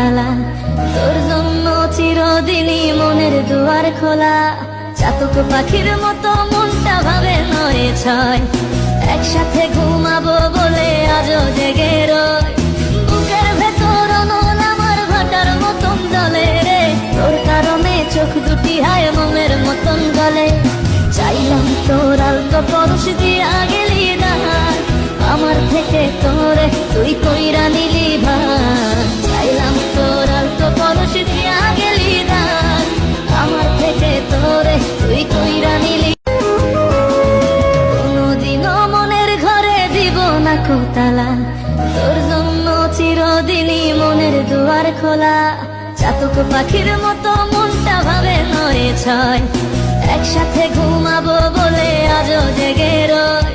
তালা, তোর জন্য চিরদিনই মনের দুয়ার খোলা। চাতক পাখির মতো মনটা ভাবে নয় ছয়, একসাথে ঘুমাবো বলে আজও জেগে রয়। বুকের ভেতর অনল আমার ভাটার মতন জলে রে, তোর কারণে চোখ দুটি হায় মনের মতন গলে। চাইলাম তোর আলতো পরশ দিয়া গেলি দাহার, আমার থেকে তোরে তুই কইরা নিলি ভার। চাইলাম তোর আলতো পরশ দিয়া গেলি দাহার, আমার থেকে তোরে তুই কইরা নিলি। কোনদিনও মনের ঘরে দিব না কোতালা, তোর জন্য চিরদিনই মনের দুয়ার খোলা। চাতক পাখির মতো মনটা ভাবে নয় ছয়, একসাথে ঘুমাবো বলে আজও জেগে রয়।